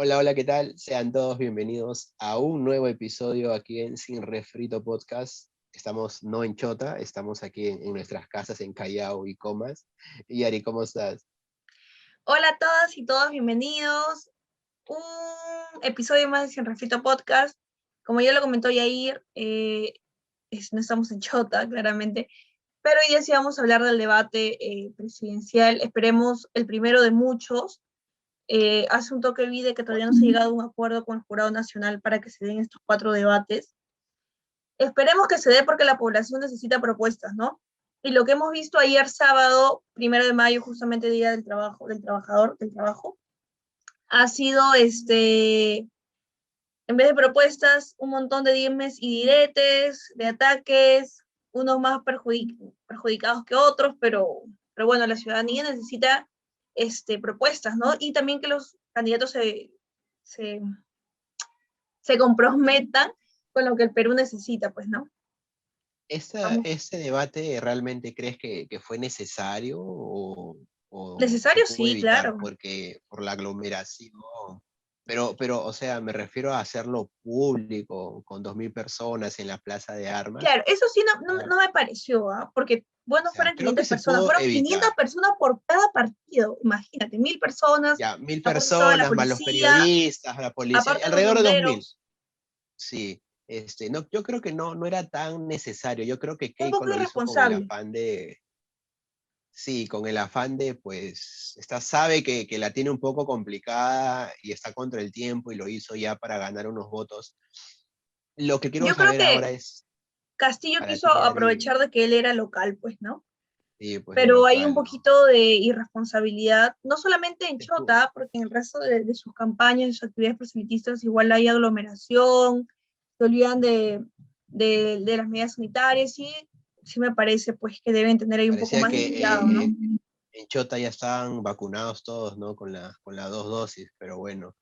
Hola, hola, ¿qué tal? Sean todos bienvenidos a un nuevo episodio aquí en Sin Refrito Podcast. Estamos no en Chota, estamos aquí en nuestras casas en Callao y Comas. Y Ari, ¿cómo estás? Hola a todas y todos, bienvenidos. Un episodio más de Sin Refrito Podcast. Como ya lo comentó Yair, no estamos en Chota, claramente, pero hoy día sí vamos a hablar del debate presidencial. Esperemos el primero de muchos. Hace un toque vi de que todavía no se ha llegado a un acuerdo con el Jurado Nacional para que se den estos 4 debates. Esperemos que se dé porque la población necesita propuestas, ¿no? Y lo que hemos visto ayer sábado, 1 de mayo, justamente Día del Trabajo, del Trabajador, del Trabajo, ha sido, en vez de propuestas, un montón de dimes y diretes, de ataques, unos más perjudicados que otros, pero bueno, la ciudadanía necesita propuestas, ¿no? Y también que los candidatos se, se comprometan con lo que el Perú necesita, pues, ¿no? Vamos. ¿Ese debate realmente crees que fue necesario o se Necesario, pudo sí, evitar claro. por la aglomeración? Pero, o sea, me refiero a hacerlo público, con 2.000 personas en la Plaza de Armas. Claro, eso sí no me pareció, ¿ah? Porque, O bueno, sea, fueron creo que 500 se personas, pudo fueron 500 evitar. personas por cada partido, imagínate, 1000 personas, Ya, 1.000 aparte estaba la personas, más los policía, periodistas, la policía, aparte los alrededor de 2.000. bomberos, Sí, no, yo creo que no era tan necesario. Yo creo que un Keiko poco lo hizo con el irresponsable. afán de, sí, con el afán de, pues, sabe que la tiene un poco complicada y está contra el tiempo y lo hizo ya para ganar unos votos. Lo que quiero Yo creo saber que ahora es, Castillo para quiso ti, Ari, aprovechar de que él era local, pues, ¿no? sí, pues de Pero hay un local, ¿no? poquito de irresponsabilidad, no solamente en Estuvo- Chota, porque en el resto de sus campañas, de sus actividades proselitistas, igual hay aglomeración, se olvidan de las medidas sanitarias, y sí me parece pues que deben tener ahí un poco Parecía más de que cuidado, ¿no? en Chota ya estaban vacunados todos, ¿no? Con las dos dosis, pero bueno,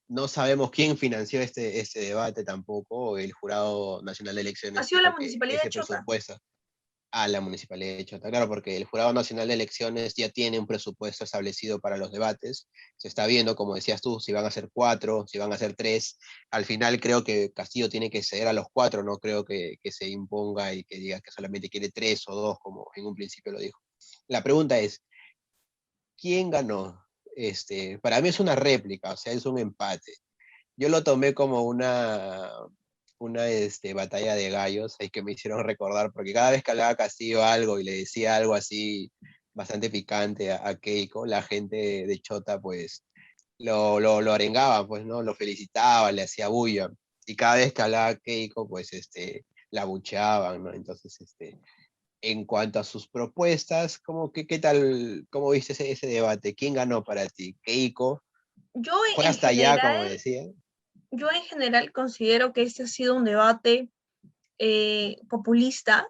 no sabemos quién financió este debate tampoco. El Jurado Nacional de Ha Elecciones sido la dijo que Municipalidad de ese Chota. presupuesto a la Municipalidad de Chota, claro, porque el Jurado Nacional de Elecciones ya tiene un presupuesto establecido para los debates. Se está viendo, como decías tú, si van a ser 4, si van a ser 3. Al final creo que Castillo tiene que ceder a los 4, no creo que se imponga y que diga que solamente quiere 3 o 2, como en un principio lo dijo. La pregunta es, ¿quién ganó? Para mí es una réplica, o sea, es un empate. Yo lo tomé como una batalla de gallos, ahí que me hicieron recordar, porque cada vez que hablaba Castillo algo y le decía algo así bastante picante a Keiko, la gente de Chota pues lo arengaba, pues, ¿no? Lo felicitaba, le hacía bulla. Y cada vez que hablaba Keiko, pues, la abucheaban, ¿no? Entonces, en cuanto a sus propuestas, ¿qué tal, cómo viste ese debate? ¿Quién ganó para ti? ¿Keiko? Yo ¿Fue en hasta allá, general, como decía? yo en general considero que este ha sido un debate populista,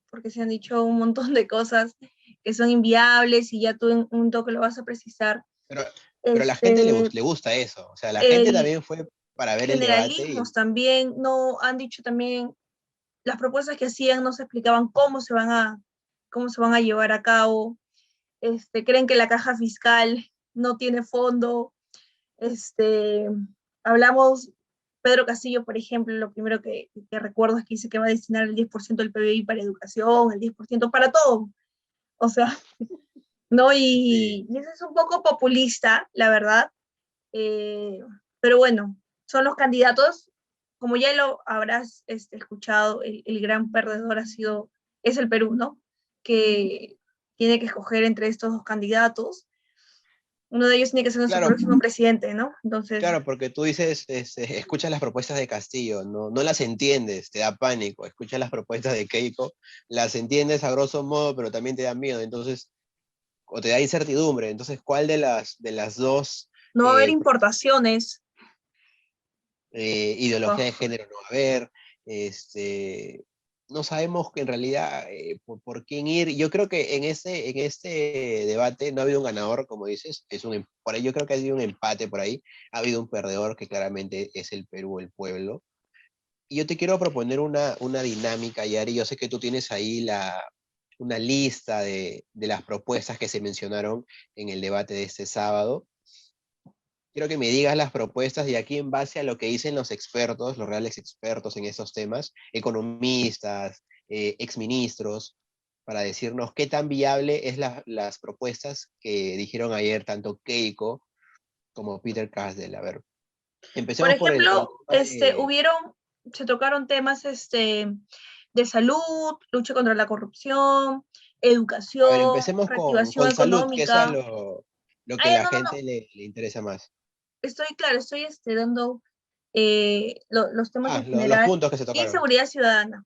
porque se han dicho un montón de cosas que son inviables y ya tú en un toque lo vas a precisar. Pero, pero a la gente Este, le gusta eso. O sea, la gente el, también fue para ver el debate Generalismos también, no han dicho también, las propuestas que hacían no se explicaban cómo se van a llevar a cabo, creen que la caja fiscal no tiene fondo, este, hablamos, Pedro Castillo, por ejemplo, lo primero que recuerdo es que dice que va a destinar el 10% del PBI para educación, el 10% para todo, o sea, ¿no? sí. Y eso es un poco populista, la verdad, eh, pero bueno, son los candidatos. Como ya lo habrás escuchado, el gran perdedor es el Perú, ¿no? Que tiene que escoger entre estos dos candidatos. Uno de ellos tiene que ser nuestro Claro, próximo presidente, ¿no? Entonces, claro, porque tú dices, escuchas las propuestas de Castillo, no las entiendes, te da pánico. Escuchas las propuestas de Keiko, las entiendes a grosso modo, pero también te da miedo. Entonces, o te da incertidumbre. Entonces, ¿cuál de las dos no va a haber importaciones. ideología Oh, de género no va a haber? No sabemos que en realidad por quién ir. Yo creo que en este debate no ha habido un ganador, como dices, por ahí yo creo que ha habido un empate por ahí, ha habido un perdedor que claramente es el Perú, el pueblo. Y yo te quiero proponer una dinámica, Yari. Yo sé que tú tienes ahí una lista de las propuestas que se mencionaron en el debate de este sábado. quiero que me digas las propuestas y aquí en base a lo que dicen los expertos, los reales expertos en esos temas, economistas, exministros, para decirnos qué tan viable es las propuestas que dijeron ayer tanto Keiko como Peter Castell. A ver, Por empecemos por el ejemplo, tema de... se tocaron temas de salud, lucha contra la corrupción, A ver, educación, empecemos reactivación con salud, que es a económica. lo Ah, que ya, la no, no, gente no. le interesa más. Estoy dando los temas Ah, en los general. puntos que se Y tocaron. seguridad ciudadana.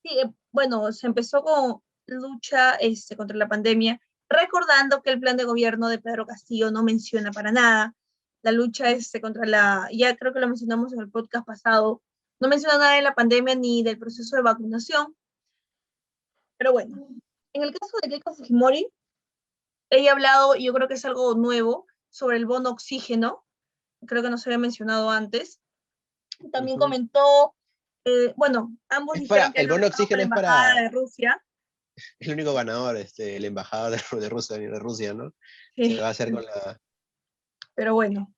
Sí, bueno, se empezó con lucha contra la pandemia, recordando que el plan de gobierno de Pedro Castillo no menciona para nada la lucha contra ya creo que lo mencionamos en el podcast pasado, no menciona nada de la pandemia ni del proceso de vacunación, pero bueno, en el caso de Keiko Fujimori, ella ha hablado, y yo creo que es algo nuevo, sobre el bono oxígeno, creo que no se había mencionado antes, también Ujú. comentó, bueno, ambos Es dijeron para, que el han bono hablado con oxígeno la es embajada para de Rusia. el único ganador, el embajador de Rusia, ¿no? Se Sí, va a hacer con la... pero bueno.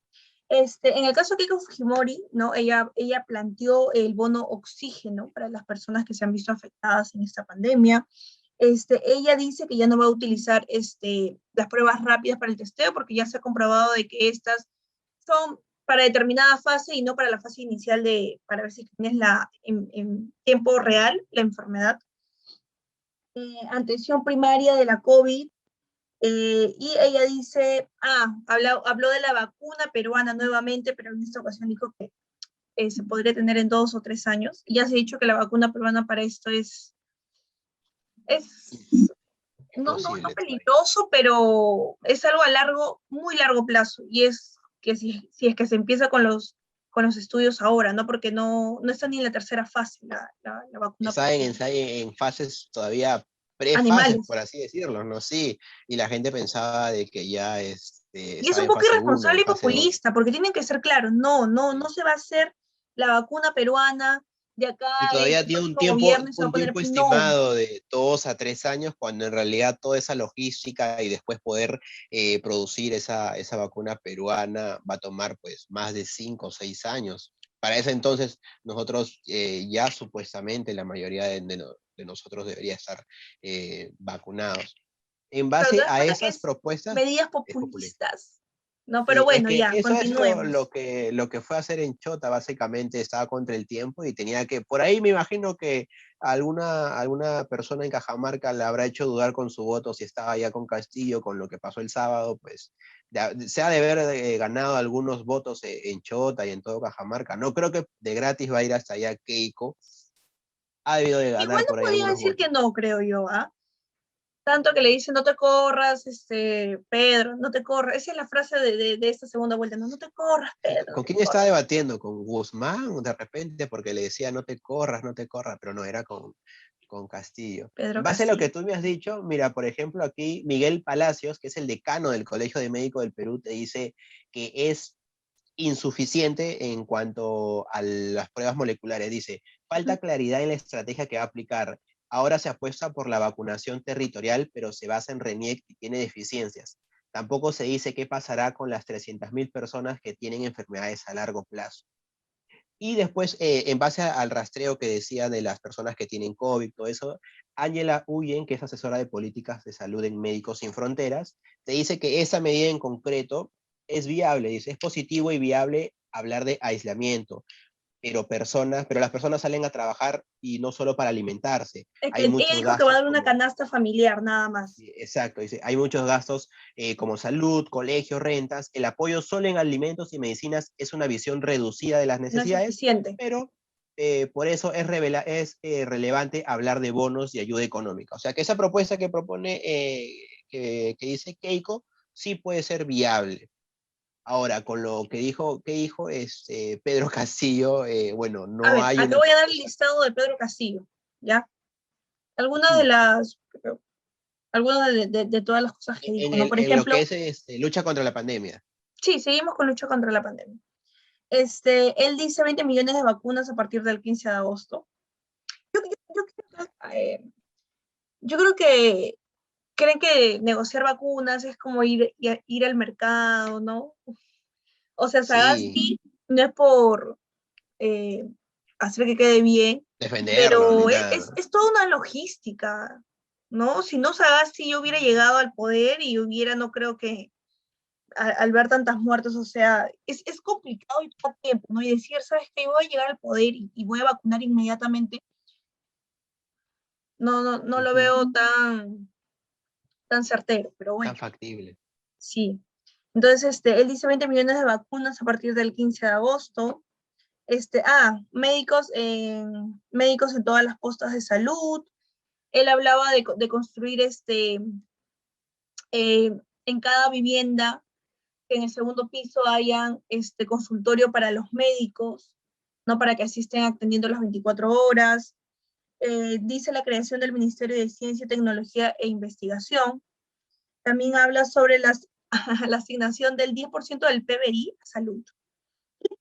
En el caso de Keiko Fujimori, ¿no? Ella planteó el bono oxígeno para las personas que se han visto afectadas en esta pandemia. Ella dice que ya no va a utilizar las pruebas rápidas para el testeo porque ya se ha comprobado de que estas son para determinada fase y no para la fase inicial para ver si tienes en tiempo real la enfermedad. Atención primaria de la COVID. Y ella dice, habló de la vacuna peruana nuevamente, pero en esta ocasión dijo que se podría tener en 2 o 3 años. Y ya se ha dicho que la vacuna peruana para esto es no Imposible todavía. peligroso, pero es algo muy largo plazo. Y es que si es que se empieza con los estudios ahora, ¿no? Porque no está ni en la tercera fase la vacuna Está peruana. en fases todavía prefases, Animales. por así decirlo, ¿no? Sí, y la gente pensaba de que ya Y es estaba un en poco fase uno, irresponsable en y fase 2. populista, porque tienen que ser claros, no se va a hacer la vacuna peruana de acá Y el todavía tiene próximo gobierno y se va a un poner, tiempo no, estimado de 2 a 3 años, cuando en realidad toda esa logística y después poder producir esa vacuna peruana va a tomar pues más de 5 o 6 años. Para ese entonces nosotros ya supuestamente la mayoría de nosotros debería estar vacunados. En pero te base das a cuenta que esas es propuestas medidas es popular. populistas, ¿no? Pero Sí, es bueno, que ya, eso es continuemos. lo que fue a hacer en Chota, básicamente estaba contra el tiempo y tenía que, por ahí me imagino que alguna persona en Cajamarca le habrá hecho dudar con su voto si estaba ya con Castillo, con lo que pasó el sábado, pues se ha de haber ganado algunos votos en Chota y en todo Cajamarca. No creo que de gratis va a ir hasta allá Keiko, ha debido de Igual ganar no por ahí podía algunos decir votos. que no, creo yo, ¿ah? Tanto que le dicen, no te corras, Pedro, no te corras. Esa es la frase de esta segunda vuelta, no te corras, Pedro, no ¿Con te quién estaba corras. debatiendo? ¿Con Guzmán de repente? Porque le decía no te corras, pero no, era con Castillo. En Pedro base a lo que Castillo. tú me has dicho, mira, por ejemplo, aquí Miguel Palacios, que es el decano del Colegio de Médicos del Perú, te dice que es insuficiente en cuanto a las pruebas moleculares. Dice, falta claridad en la estrategia que va a aplicar. Ahora se apuesta por la vacunación territorial, pero se basa en RENIEC y tiene deficiencias. Tampoco se dice qué pasará con las 300.000 personas que tienen enfermedades a largo plazo. Y después, en base al rastreo que decía de las personas que tienen COVID, todo eso, Ángela Huyen, que es asesora de políticas de salud en Médicos Sin Fronteras, te dice que esa medida en concreto es viable, dice, es positivo y viable hablar de aislamiento, pero las personas salen a trabajar y no solo para alimentarse, Es que hay ella muchos dijo que va a gastos dar una como canasta familiar, nada más. exacto, dice, hay muchos gastos como salud, colegios, rentas. El apoyo solo en alimentos y medicinas es una visión reducida de las No es necesidades, suficiente. pero por eso es relevante hablar de bonos y ayuda económica. O sea, que esa propuesta que propone, que dice Keiko, sí puede ser viable. Ahora, con lo que dijo, Pedro Castillo, bueno, A no ver, hay acá una voy a dar el propuesta. listado de Pedro Castillo, ¿ya? Algunas de Ujú. las, algunas de todas las cosas que dijo, ¿no? Por En lo que ejemplo, es lucha contra la pandemia. sí, seguimos con lucha contra la pandemia. Él dice 20 millones de vacunas a partir del 15 de agosto. Eh, yo creo que creen que negociar vacunas es como ir al mercado, ¿no? O sea, Sí, Sagasti no es por hacer que quede bien, defenderlo ni pero nada. es toda una logística, ¿no? Si no Sagasti yo hubiera llegado al poder y hubiera, no creo que al ver tantas muertes, o sea, es complicado y toma tiempo, ¿no? Y decir, ¿sabes qué? Voy a llegar al poder y voy a vacunar inmediatamente, no lo Ujú. veo tan certero, pero Tan bueno, factible. sí. Entonces, él dice 20 millones de vacunas a partir del 15 de agosto. Médicos en todas las postas de salud. Él hablaba de construir eh, en cada vivienda, que en el segundo piso hayan consultorio para los médicos, ¿no? Para que así estén atendiendo las 24 horas. Dice la creación del Ministerio de Ciencia, Tecnología e Investigación. También habla sobre la asignación del 10% del PBI a salud.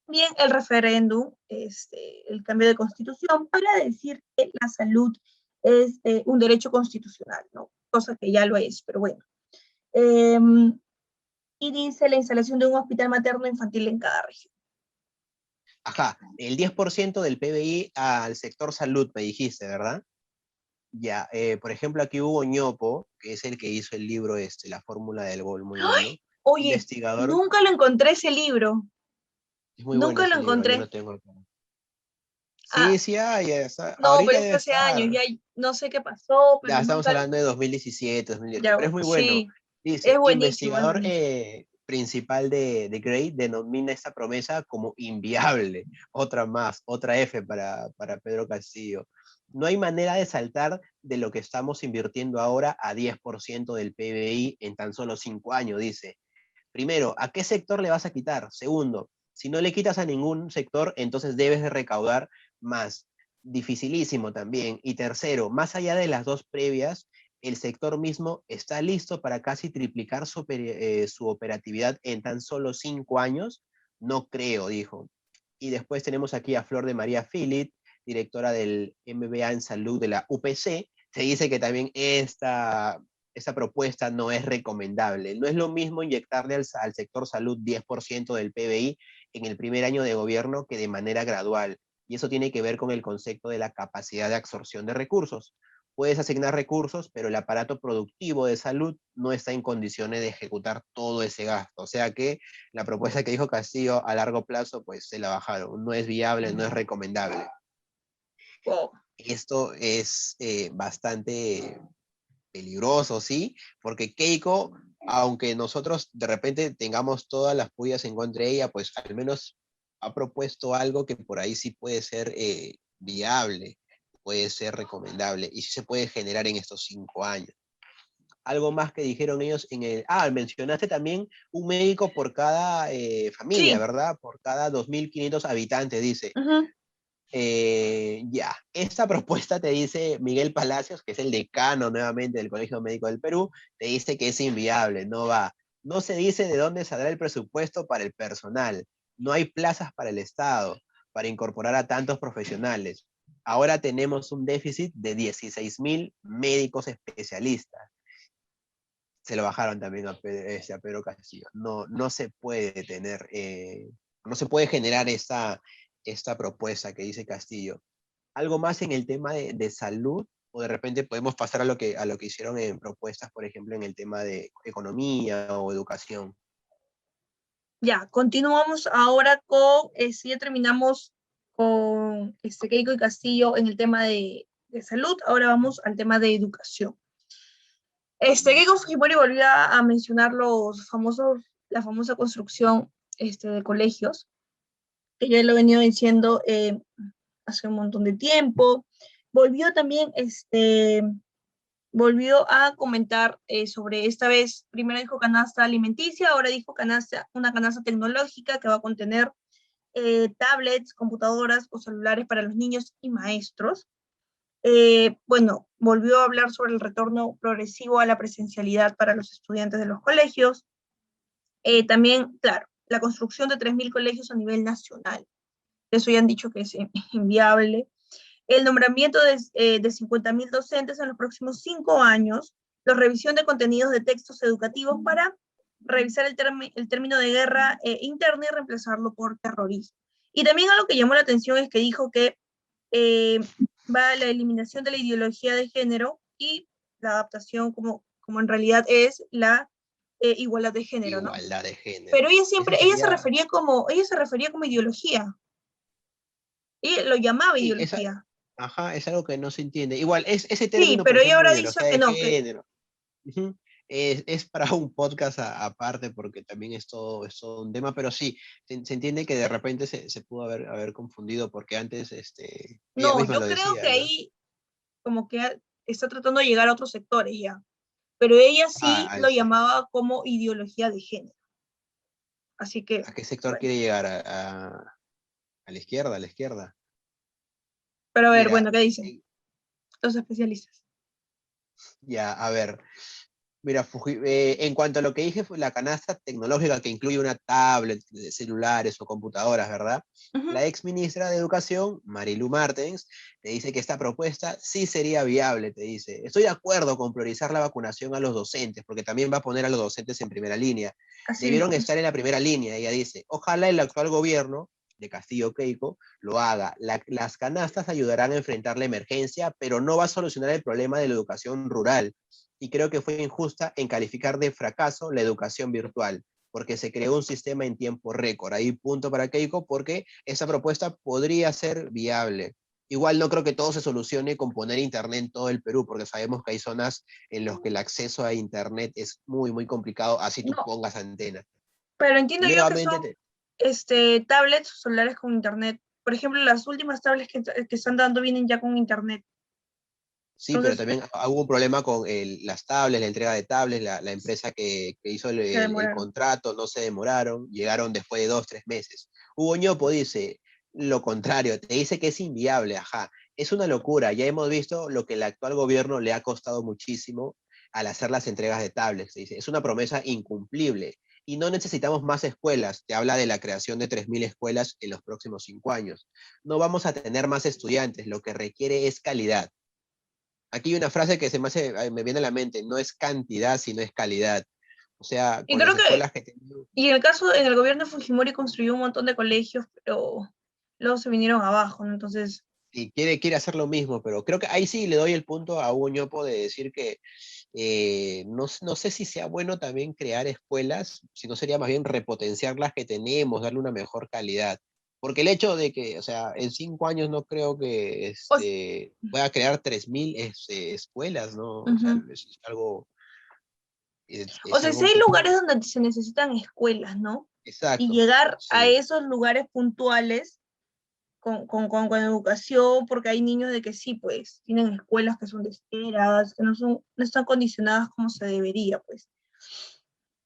También el referéndum, el cambio de constitución, para decir que la salud es un derecho constitucional, ¿no? Cosa que ya lo es, pero bueno. Eh, y dice la instalación de un hospital materno infantil en cada región. Ajá, el 10% del PBI al sector salud, me dijiste, ¿verdad? Ya, por ejemplo, aquí Hugo Ñopo, que es el que hizo el libro La fórmula del gol, muy bueno. Oye, Investigador, nunca lo encontré ese libro, es muy bueno nunca lo ese libro, yo lo encontré. tengo acá. Ah, Sí, sí, hay, no, pero ahorita es que debe hace años, estar. ya no sé qué pasó, pero Ya estamos nunca, hablando de 2017, 2018, ya, pero es muy bueno. sí, es Dice, buenísimo, es investigador buenísimo. principal de Gray denomina esta promesa como inviable. Otra más, otra F para Pedro Castillo. No hay manera de saltar de lo que estamos invirtiendo ahora a 10% del PBI en tan solo 5 años, dice. Primero, ¿a qué sector le vas a quitar? Segundo, si no le quitas a ningún sector, entonces debes de recaudar más. Dificilísimo también. Y tercero, más allá de las dos previas, el sector mismo está listo para casi triplicar su operatividad en tan solo 5 años. No creo, dijo. Y después tenemos aquí a Flor de María Philip, directora del MBA en Salud de la UPC. Se dice que también esta propuesta no es recomendable. No es lo mismo inyectarle al sector salud 10% del PBI en el primer año de gobierno que de manera gradual. Y eso tiene que ver con el concepto de la capacidad de absorción de recursos. Puedes asignar recursos, pero el aparato productivo de salud no está en condiciones de ejecutar todo ese gasto. O sea que la propuesta que dijo Castillo a largo plazo, pues se la bajaron. No es viable, no es recomendable. Wow. Esto es bastante peligroso, ¿sí? Porque Keiko, aunque nosotros de repente tengamos todas las pullas en contra de ella, pues al menos ha propuesto algo que por ahí sí puede ser viable, puede ser recomendable y sí se puede generar en estos 5 años. Algo más que dijeron ellos en el... Ah, mencionaste también un médico por cada familia, Sí, ¿verdad? Por cada 2.500 habitantes, dice. uh-huh. Ya, esta propuesta te dice Miguel Palacios, que es el decano nuevamente del Colegio Médico del Perú, te dice que es inviable, no va. No se dice de dónde saldrá el presupuesto para el personal. No hay plazas para el Estado, para incorporar a tantos profesionales. Ahora tenemos un déficit de 16.000 médicos especialistas. Se lo bajaron también a Pedro Castillo. No, no se puede tener, no se puede generar esta propuesta que dice Castillo. Algo más en el tema de salud, o de repente podemos pasar a lo que hicieron en propuestas, por ejemplo, en el tema de economía o educación. Ya, continuamos ahora con, si ya terminamos con Keiko y Castillo en el tema de salud, ahora vamos al tema de educación. Keiko Fujimori volvió a mencionar la famosa construcción de colegios, que ya lo he venido diciendo hace un montón de tiempo. Volvió también, volvió a comentar sobre esta vez, primero dijo canasta alimenticia, ahora dijo una canasta tecnológica que va a contener tablets, computadoras o celulares para los niños y maestros. Bueno, volvió a hablar sobre el retorno progresivo a la presencialidad para los estudiantes de los colegios. También, claro, la construcción de 3.000 colegios a nivel nacional. Eso ya han dicho que es inviable. El nombramiento de 50.000 docentes en los próximos 5 años, la revisión de contenidos de textos educativos para revisar el término de guerra interna y reemplazarlo por terrorismo. Y también algo que llamó la atención es que dijo que va a la eliminación de la ideología de género y la adaptación como en realidad es la igualdad de género, ¿no? Igualdad de género. Pero ella Eso siempre, sería, ella se refería como ideología. Ella lo llamaba sí, ideología. ajá, es algo que no se entiende. Igual, ese Sí, término, por pero ella ejemplo, ahora dice ideología que de no, que género, ujú, es para un podcast aparte, porque también es todo un tema, pero sí, se entiende que de repente se pudo haber confundido, porque antes ella no, misma yo lo creo que decía, ¿no? ahí como que está tratando de llegar a otros sectores ya. Pero ella sí Ah, lo llamaba como ideología de género. Así que, ¿a qué sector bueno. quiere llegar? A la izquierda, a la izquierda. Pero a ver, Mira, bueno, ¿qué dicen los especialistas? ya, a ver. Mira, en cuanto a lo que dije, fue la canasta tecnológica que incluye una tablet, celulares o computadoras, ¿verdad? Ujú. La ex ministra de Educación, Marilu Martens, te dice que esta propuesta sí sería viable, te dice. Estoy de acuerdo con priorizar la vacunación a los docentes, porque también va a poner a los docentes en primera línea. Así Debieron dijo. estar en la primera línea, ella dice. Ojalá el actual gobierno de Castillo Keiko lo haga. Las canastas ayudarán a enfrentar la emergencia, pero no va a solucionar el problema de la educación rural y creo que fue injusta en calificar de fracaso la educación virtual, porque se creó un sistema en tiempo récord. Ahí punto para Keiko, porque esa propuesta podría ser viable. Igual no creo que todo se solucione con poner internet en todo el Perú, porque sabemos que hay zonas en las que el acceso a internet es muy, muy complicado, así tú No, pongas antena. pero entiendo yo que Nuevamente, son tablets o celulares con internet. Por ejemplo, las últimas tablets que están dando vienen ya con internet. sí, pero Entonces, también hubo un problema con las tablets, la entrega de tablets, la empresa que hizo se el demoraron. contrato, no se demoraron, llegaron después de 2, 3 meses. Hugo Ñopo dice lo contrario, te dice que es inviable, ajá, es una locura, ya hemos visto lo que el actual gobierno le ha costado muchísimo al hacer las entregas de tablets, dice, es una promesa incumplible. Y no necesitamos más escuelas, te habla de la creación de 3.000 escuelas en los próximos 5 años. No vamos a tener más estudiantes, lo que requiere es calidad. Aquí hay una frase que me viene a la mente, no es cantidad, sino es calidad. O sea, Y con creo las que, escuelas que tenemos, y en el caso, en el gobierno de Fujimori construyó un montón de colegios, pero luego se vinieron abajo, ¿no? Entonces, y quiere hacer lo mismo, pero creo que ahí sí le doy el punto a Hugo Ñopo de decir que no sé si sea bueno también crear escuelas, sino sería más bien repotenciar las que tenemos, darle una mejor calidad. Porque el hecho de que, o sea, en 5 años no creo que o, pueda crear 3.000 escuelas, ¿no? O sea, ujú. es algo, es, O es sea, algo sí un hay lugares poco donde se necesitan escuelas, ¿no? Y exacto. llegar a Sí. esos lugares puntuales con educación, porque hay niños de que sí, pues, tienen escuelas que son desesperadas, que no están condicionadas como se debería, pues.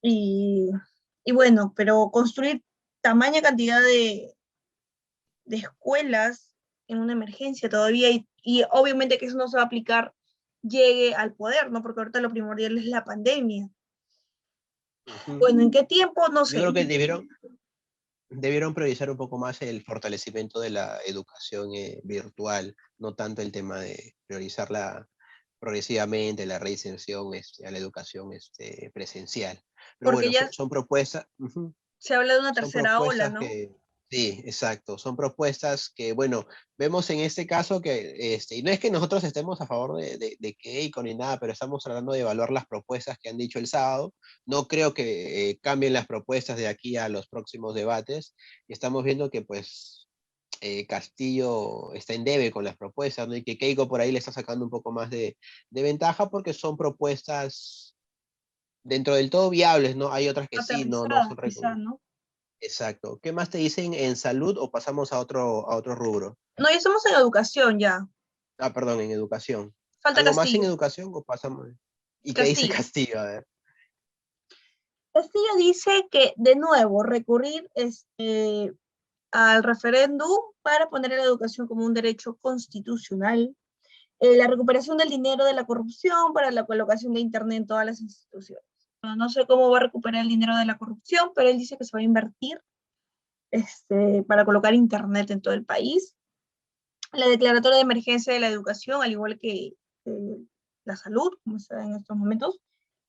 Y, y bueno, pero construir tamaña cantidad de escuelas en una emergencia todavía, y obviamente que eso no se va a aplicar llegue al poder, ¿no? Porque ahorita lo primordial es la pandemia. Ujú. Bueno, ¿en qué tiempo? No Yo sé. creo que debieron priorizar un poco más el fortalecimiento de la educación virtual, no tanto el tema de priorizarla progresivamente, la reinserción a la educación presencial. Pero Porque bueno, ya son propuestas. Ujú. se habla de una Son tercera ola, propuestas ¿no? que, sí, exacto, son propuestas que, bueno, vemos en este caso que, y no es que nosotros estemos a favor de Keiko ni nada, pero estamos tratando de evaluar las propuestas que han dicho el sábado. No creo que cambien las propuestas de aquí a los próximos debates. Y estamos viendo que, pues, Castillo está en debe con las propuestas, ¿no? Y que Keiko por ahí le está sacando un poco más de ventaja porque son propuestas dentro del todo viables, ¿no? Hay otras que sí, no Aterrizadas, son quizás, reconocidas. ¿no? Exacto. ¿Qué más te dicen en salud o pasamos a otro rubro? No, ya estamos en educación ya. Ah, perdón, en educación. Falta ¿Algo más en Castillo. educación o pasamos? ¿Y qué dice Castillo. Castillo? A ver. Castillo dice que, de nuevo, recurrir al referéndum para poner a la educación como un derecho constitucional, la recuperación del dinero de la corrupción para la colocación de Internet en todas las instituciones. Bueno, no sé cómo va a recuperar el dinero de la corrupción, pero él dice que se va a invertir para colocar Internet en todo el país. La declaratoria de emergencia de la educación, al igual que la salud, como está en estos momentos.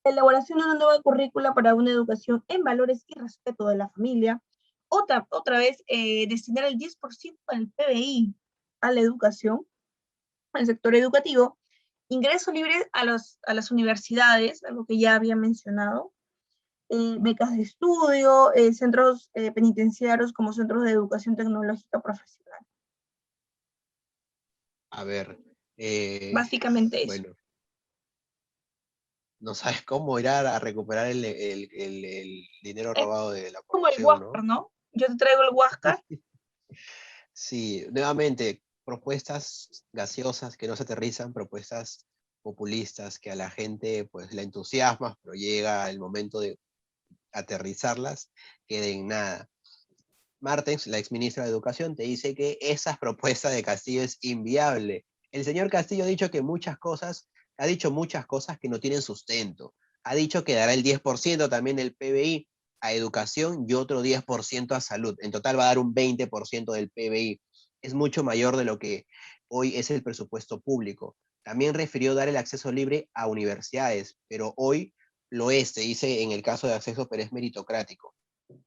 elaboración de una nueva currícula para una educación en valores y respeto de la familia. Otra vez, destinar el 10% del PBI a la educación, al sector educativo. Ingreso libre a las universidades, algo que ya había mencionado. Becas de estudio, centros penitenciarios como centros de educación tecnológica profesional. A ver, Básicamente eso. bueno, no sabes cómo ir a recuperar el dinero Es robado de la como el población, Huáscar, ¿no? ¿no? Yo te traigo el Huáscar. Sí, nuevamente, propuestas gaseosas que no se aterrizan, propuestas populistas que a la gente pues la entusiasma, pero llega el momento de aterrizarlas, queda en nada. Martens, la exministra de Educación, te dice que esa propuesta de Castillo es inviable. El señor Castillo ha dicho que ha dicho muchas cosas que no tienen sustento. Ha dicho que dará el 10% también del PBI a educación y otro 10% a salud. En total va a dar un 20% del PBI. Es mucho mayor de lo que hoy es el presupuesto público. También refirió dar el acceso libre a universidades, pero hoy lo es, te dice en el caso de acceso, pero es meritocrático.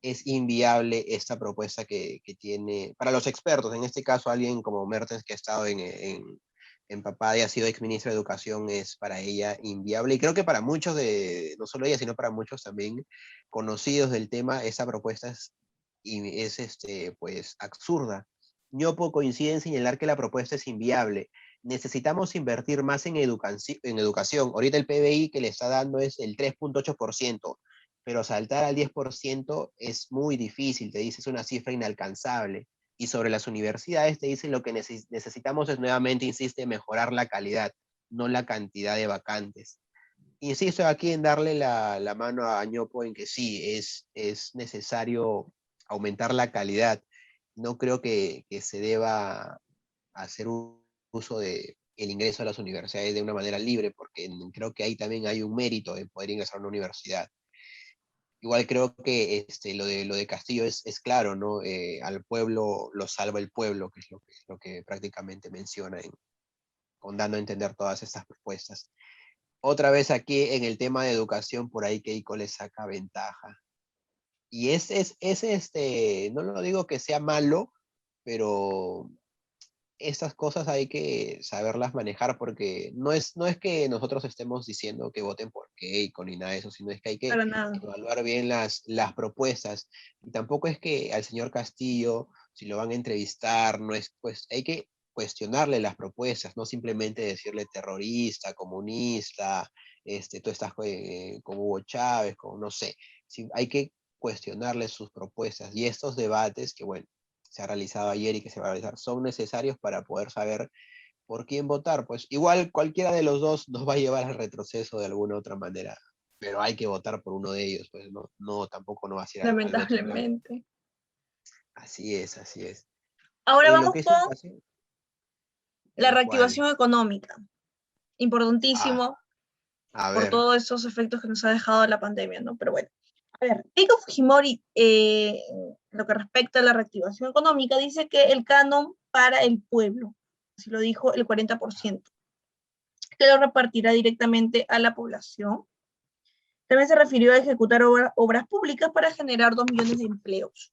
Es inviable esta propuesta que tiene, para los expertos, en este caso alguien como Mertens que ha estado en Papá y ha sido exministra de Educación, es para ella inviable. Y creo que para muchos no solo ella, sino para muchos también conocidos del tema, esta propuesta pues absurda. Ñopo coincide en señalar que la propuesta es inviable. Necesitamos invertir más en educación. Ahorita el PBI que le está dando es el 3,8%, pero saltar al 10% es muy difícil, te dice, es una cifra inalcanzable. Y sobre las universidades te dicen lo que necesitamos es nuevamente, insiste, mejorar la calidad, no la cantidad de vacantes. Insisto aquí en darle la mano a Ñopo en que sí, es necesario aumentar la calidad. No creo que se deba hacer un uso de el ingreso a las universidades de una manera libre, porque creo que ahí también hay un mérito en poder ingresar a una universidad. Igual creo que lo de Castillo es claro, ¿no? Al pueblo lo salva el pueblo, que es lo que prácticamente menciona con dando a entender todas estas propuestas. Otra vez aquí en el tema de educación, por ahí Keiko le saca ventaja. Y no lo digo que sea malo, pero estas cosas hay que saberlas manejar porque no es que nosotros estemos diciendo que voten por Keiko ni nada de eso, sino es que hay que Para nada. evaluar bien las propuestas. Y tampoco es que al señor Castillo, si lo van a entrevistar, no es, pues hay que cuestionarle las propuestas, no simplemente decirle terrorista, comunista, tú estás con Hugo Chávez, con no sé. Sí, hay que cuestionarle sus propuestas. Y estos debates, que bueno, se ha realizado ayer y que se va a realizar, son necesarios para poder saber por quién votar. Pues igual cualquiera de los dos nos va a llevar al retroceso de alguna otra manera, pero hay que votar por uno de ellos, pues no tampoco no va a ser al otro lado. Lamentablemente. Así es, así es. Ahora En lo vamos que es con educación, la ya cuál. reactivación económica. Ah, Importantísimo a por ver, todos estos efectos que nos ha dejado la pandemia, ¿no? Pero bueno, a ver, Keiko Fujimori, lo que respecta a la reactivación económica, dice que el canon para el pueblo, así lo dijo el 40%, que lo repartirá directamente a la población. También se refirió a ejecutar obras públicas para generar 2 millones de empleos.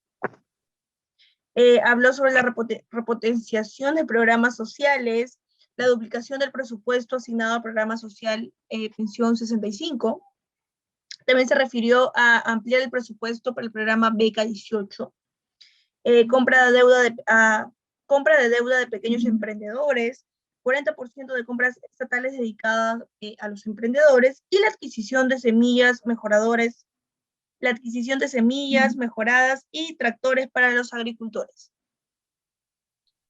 Habló sobre la repotenciación de programas sociales, la duplicación del presupuesto asignado al programa social Pensión 65. También se refirió a ampliar el presupuesto para el programa Beca 18, compra de deuda de pequeños emprendedores, 40% de compras estatales dedicadas a los emprendedores y la adquisición de semillas mejoradoras, la adquisición de semillas mejoradas y tractores para los agricultores.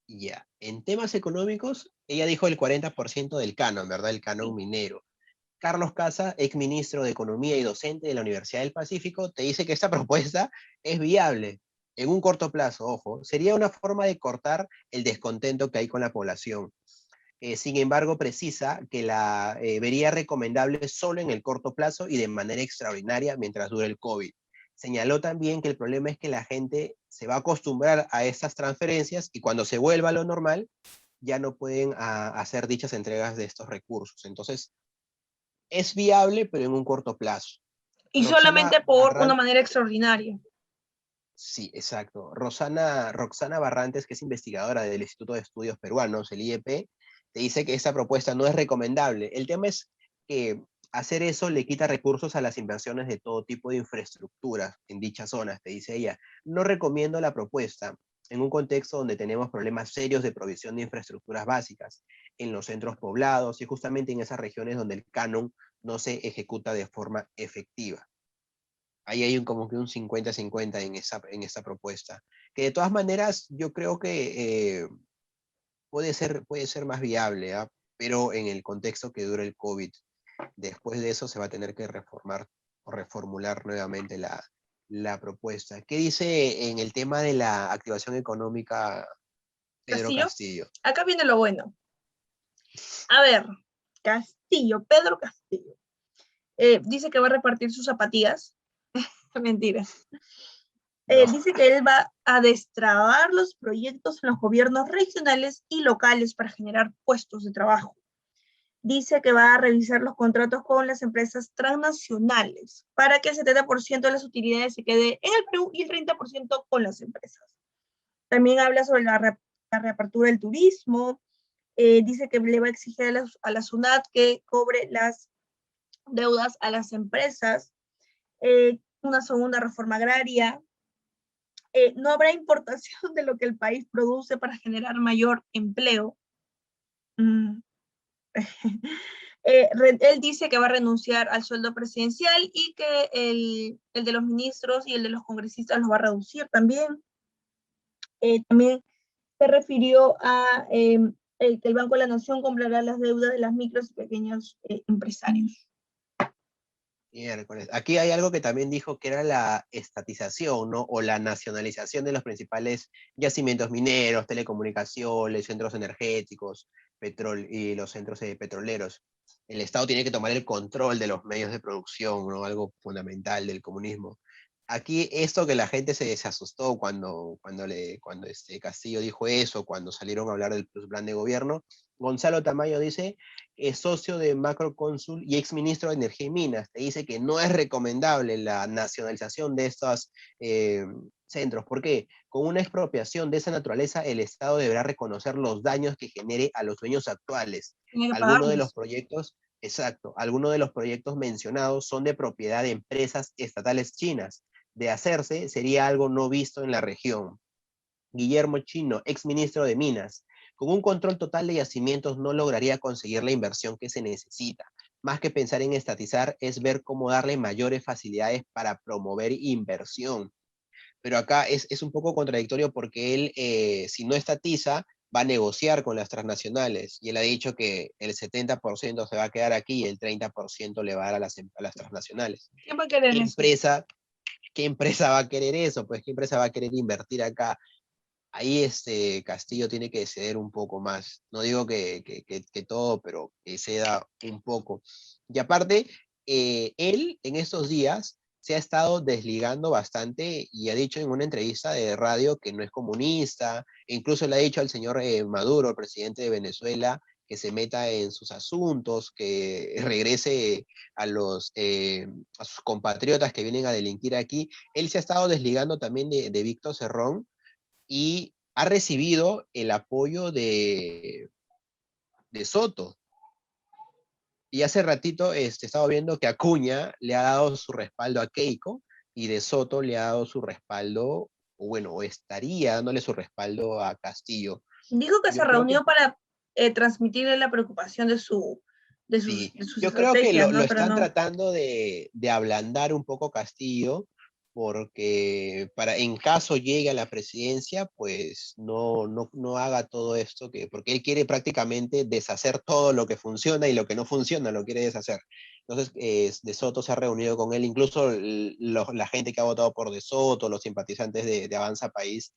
ya. En temas económicos, ella dijo el 40% del canon, ¿verdad? El canon Sí. minero. Carlos Casa, exministro de Economía y docente de la Universidad del Pacífico, te dice que esta propuesta es viable en un corto plazo, ojo, sería una forma de cortar el descontento que hay con la población. Sin embargo, precisa que la vería recomendable solo en el corto plazo y de manera extraordinaria mientras dure el COVID. Señaló también que el problema es que la gente se va a acostumbrar a estas transferencias y cuando se vuelva a lo normal, ya no pueden hacer dichas entregas de estos recursos. Entonces, es viable, pero en un corto plazo. Y Roxana solamente por una Barrantes, manera extraordinaria. sí, exacto. Roxana Barrantes, que es investigadora del Instituto de Estudios Peruanos, el IEP, te dice que esta propuesta no es recomendable. El tema es que hacer eso le quita recursos a las inversiones de todo tipo de infraestructuras en dichas zonas, te dice ella. No recomiendo la propuesta en un contexto donde tenemos problemas serios de provisión de infraestructuras básicas en los centros poblados y justamente en esas regiones donde el canon no se ejecuta de forma efectiva. Ahí hay como que un 50-50 en esa propuesta. Que de todas maneras yo creo que puede ser más viable, ¿ah? Pero en el contexto que dura el COVID. Después de eso se va a tener que reformar o reformular nuevamente la propuesta. ¿Qué dice en el tema de la activación económica Pedro Castillo, Castillo? acá viene lo bueno. A ver, Castillo, Pedro Castillo. Dice que va a repartir sus zapatillas. Mentira. No. Dice que él va a destrabar los proyectos en los gobiernos regionales y locales para generar puestos de trabajo. Dice que va a revisar los contratos con las empresas transnacionales para que el 70% de las utilidades se quede en el Perú y el 30% con las empresas. También habla sobre la reapertura del turismo. Dice que le va a exigir a la SUNAT que cobre las deudas a las empresas. Una segunda reforma agraria. No habrá importación de lo que el país produce para generar mayor empleo. Mm. Él dice que va a renunciar al sueldo presidencial y que el de los ministros y el de los congresistas los va a reducir también. También se refirió a que el Banco de la Nación comprará las deudas de las micros y pequeños empresarios. Miércoles. Aquí hay algo que también dijo que era la estatización, ¿no? O la nacionalización de los principales yacimientos mineros, telecomunicaciones, centros energéticos, y los centros petroleros. El Estado tiene que tomar el control de los medios de producción, ¿no? Algo fundamental del comunismo. Aquí esto que la gente se asustó cuando Castillo dijo eso, cuando salieron a hablar del plan de gobierno. Gonzalo Tamayo dice, es socio de Macrocónsul y exministro de Energía y Minas. Te dice que no es recomendable la nacionalización de estos centros. ¿Por qué? Con una expropiación de esa naturaleza, el Estado deberá reconocer los daños que genere a los dueños actuales. Tiene que Algunos de los pagarles. proyectos, exacto, algunos de los proyectos mencionados son de propiedad de empresas estatales chinas. De hacerse, sería algo no visto en la región. Guillermo Chino, exministro de Minas. Con un control total de yacimientos no lograría conseguir la inversión que se necesita. Más que pensar en estatizar, es ver cómo darle mayores facilidades para promover inversión. Pero acá es un poco contradictorio porque él, si no estatiza, va a negociar con las transnacionales. Y él ha dicho que el 70% se va a quedar aquí y el 30% le va a dar a las transnacionales. ¿Quién va a querer ¿Qué eso? empresa, ¿Qué empresa va a querer eso? Pues, ¿qué empresa va a querer invertir acá? Ahí Castillo tiene que ceder un poco más. No digo que todo, pero que ceda un poco. Y aparte, él en estos días se ha estado desligando bastante y ha dicho en una entrevista de radio que no es comunista, e incluso le ha dicho al señor Maduro, el presidente de Venezuela, que se meta en sus asuntos, que regrese a sus compatriotas que vienen a delinquir aquí. Él se ha estado desligando también de Víctor Cerrón y ha recibido el apoyo de Soto. Y hace ratito estaba viendo que Acuña le ha dado su respaldo a Keiko y de Soto le ha dado su respaldo, o bueno, o estaría dándole su respaldo a Castillo. Dijo que se Yo creo que reunió para transmitirle la preocupación sí, de sus yo creo que estrategias, lo ¿no? Pero están no. tratando de ablandar un poco Castillo, porque en caso llegue a la presidencia, pues no haga todo esto, porque él quiere prácticamente deshacer todo lo que funciona y lo que no funciona lo quiere deshacer. Entonces, De Soto se ha reunido con él, incluso la gente que ha votado por De Soto, los simpatizantes de Avanza País,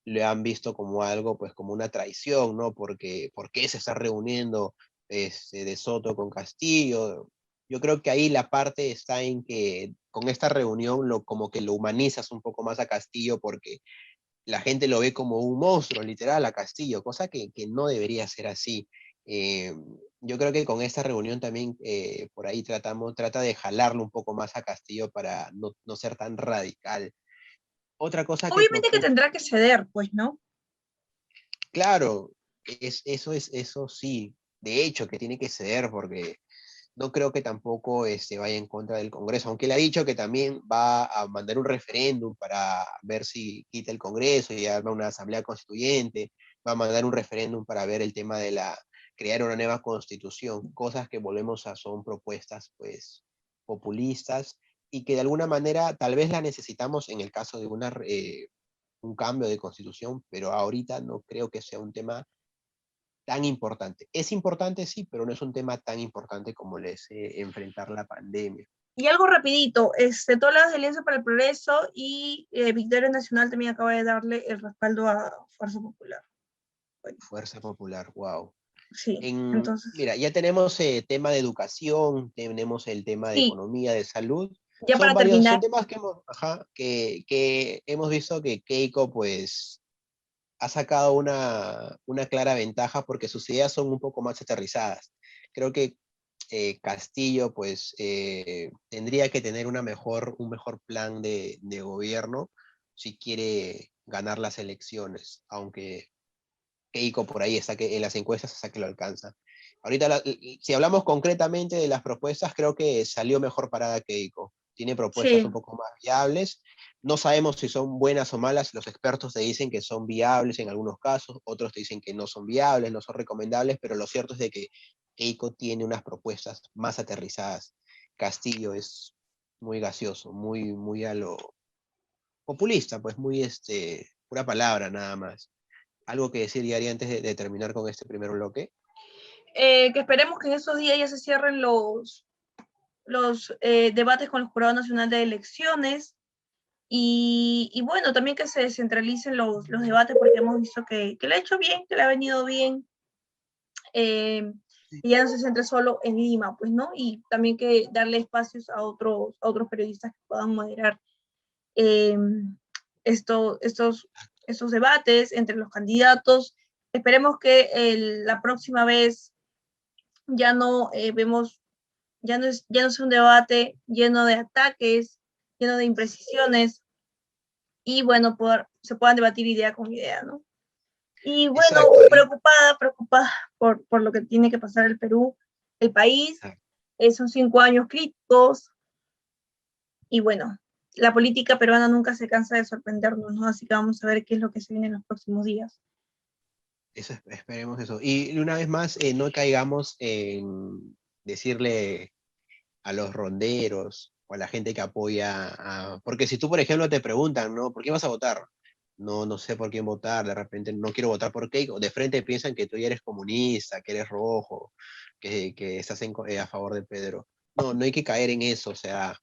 le han visto como algo, pues como una traición, ¿no? Porque, ¿por qué se está reuniendo De Soto con Castillo? Yo creo que ahí la parte está en que con esta reunión como que lo humanizas un poco más a Castillo porque la gente lo ve como un monstruo, literal, a Castillo, cosa que no debería ser así. Eh, yo creo que con esta reunión también por ahí trata de jalarlo un poco más a Castillo para no ser tan radical. Otra cosa que Obviamente que propuso, tendrá que ceder, pues, ¿no? claro, eso sí, de hecho que tiene que ceder porque no creo que tampoco vaya en contra del Congreso, aunque él ha dicho que también va a mandar un referéndum para ver si quita el Congreso y arma una asamblea constituyente, va a mandar un referéndum para ver el tema de crear una nueva constitución, cosas que volvemos a son propuestas pues populistas y que de alguna manera tal vez la necesitamos en el caso de un cambio de constitución, pero ahorita no creo que sea un tema tan importante. Es importante, sí, pero no es un tema tan importante como enfrentar la pandemia. Y algo rapidito, tú hablas de Alianza para el Progreso y Victoria Nacional también acaba de darle el respaldo a Fuerza Popular. Bueno, Fuerza Popular, wow. sí, entonces, Mira, ya tenemos tema de educación, tenemos el tema de sí, economía, de salud. ya para Son terminar, temas que hemos visto que Keiko pues ha sacado una clara ventaja porque sus ideas son un poco más aterrizadas. Creo que Castillo pues tendría que tener un mejor plan de gobierno si quiere ganar las elecciones, aunque Keiko por ahí está que en las encuestas hasta que lo alcanza. Ahorita, si hablamos concretamente de las propuestas, creo que salió mejor parada Keiko. Tiene propuestas sí, un poco más viables. No sabemos si son buenas o malas. Los expertos te dicen que son viables en algunos casos, otros te dicen que no son viables, no son recomendables, pero lo cierto es de que Keiko tiene unas propuestas más aterrizadas. Castillo es muy gaseoso, muy a lo populista, pues muy pura palabra nada más. ¿Algo que decir, Yari, antes de terminar con este primer bloque? que esperemos que en esos días ya se cierren los debates con el Jurado Nacional de Elecciones y bueno, también que se descentralicen los debates porque hemos visto que le ha hecho bien, que le ha venido bien, eh, y ya no se centre solo en Lima, pues, ¿no? Y también que darle espacios a otros periodistas que puedan moderar eh, estos debates entre los candidatos. Esperemos que la próxima vez ya no vemos, ya no sea un debate lleno de ataques, lleno de imprecisiones, y bueno, se puedan debatir idea con idea, ¿no? Y bueno, Exacto. preocupada por lo que tiene que pasar el Perú, el país. Exacto. Son 5 años críticos y bueno, la política peruana nunca se cansa de sorprendernos, ¿no? Así que vamos a ver qué es lo que se viene en los próximos días. Eso, esperemos eso. Y una vez más, no caigamos en decirle a los ronderos o a la gente que apoya porque si tú, por ejemplo, te preguntan, ¿no? ¿Por qué vas a votar? No sé por quién votar, de repente no quiero votar por Keiko, de frente piensan que tú ya eres comunista, que eres rojo, que estás a favor de Pedro. No hay que caer en eso, o sea,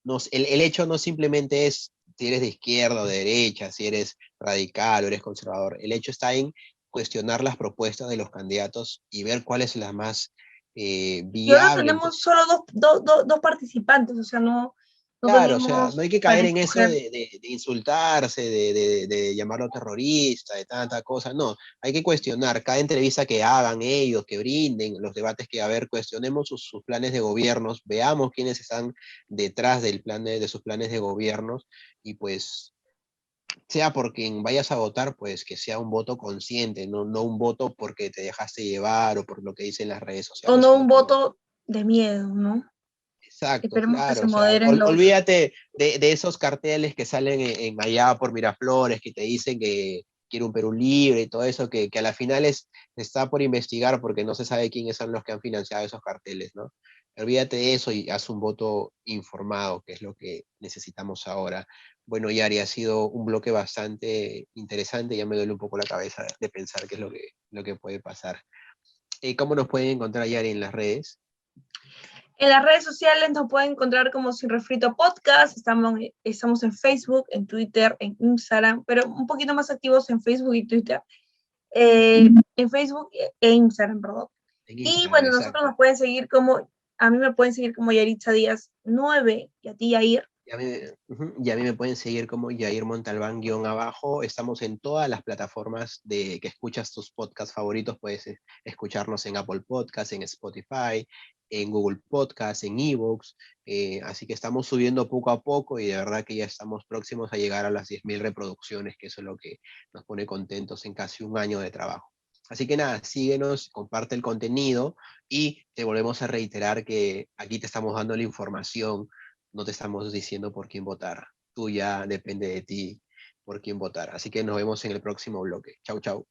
no, el hecho no simplemente es si eres de izquierda o de derecha, si eres radical o eres conservador. El hecho está en cuestionar las propuestas de los candidatos y ver cuál es la más Y ahora viable. tenemos solo dos participantes, o sea, no Claro, o sea, no tenemos hay que para caer en eso escoger. de insultarse, de llamarlo terrorista, de tanta cosa. No, hay que cuestionar cada entrevista que hagan ellos, que brinden, los debates que, a ver, cuestionemos sus planes de gobiernos, veamos quiénes están detrás del plan de sus planes de gobiernos y pues sea por quien vayas a votar, pues que sea un voto consciente, no un voto porque te dejaste llevar o por lo que dicen las redes O sociales, no sino un por lo voto de miedo, ¿no? exacto, Esperemos que claro. se O sea, moderen olvídate de esos carteles que salen allá por Miraflores, que te dicen que quiere un Perú libre y todo eso, que a la final está por investigar porque no se sabe quiénes son los que han financiado esos carteles, ¿no? Olvídate de eso y haz un voto informado, que es lo que necesitamos ahora. Bueno, Yari, ha sido un bloque bastante interesante, ya me duele un poco la cabeza de pensar qué es lo que puede pasar. ¿Cómo nos pueden encontrar, Yari, en las redes? En las redes sociales nos pueden encontrar como Sin Refrito Podcast, estamos en Facebook, en Twitter, en Instagram, pero un poquito más activos en Facebook y Twitter. En Facebook e Instagram, perdón. En Y Instagram, bueno, nosotros exacto. nos pueden seguir a mí me pueden seguir como Yaritza Díaz 9 y a ti Yair. Y a mí me pueden seguir como Jair Montalbán guión abajo. Estamos en todas las plataformas de que escuchas tus podcasts favoritos. Puedes escucharnos en Apple Podcasts, en Spotify, en Google Podcasts, en Evox. Así que estamos subiendo poco a poco y de verdad que ya estamos próximos a llegar a las 10.000 reproducciones, que eso es lo que nos pone contentos en casi un año de trabajo. Así que nada, síguenos, comparte el contenido y te volvemos a reiterar que aquí te estamos dando la información, no te estamos diciendo por quién votar. Tú ya depende de ti por quién votar. Así que nos vemos en el próximo bloque. Chau, chau.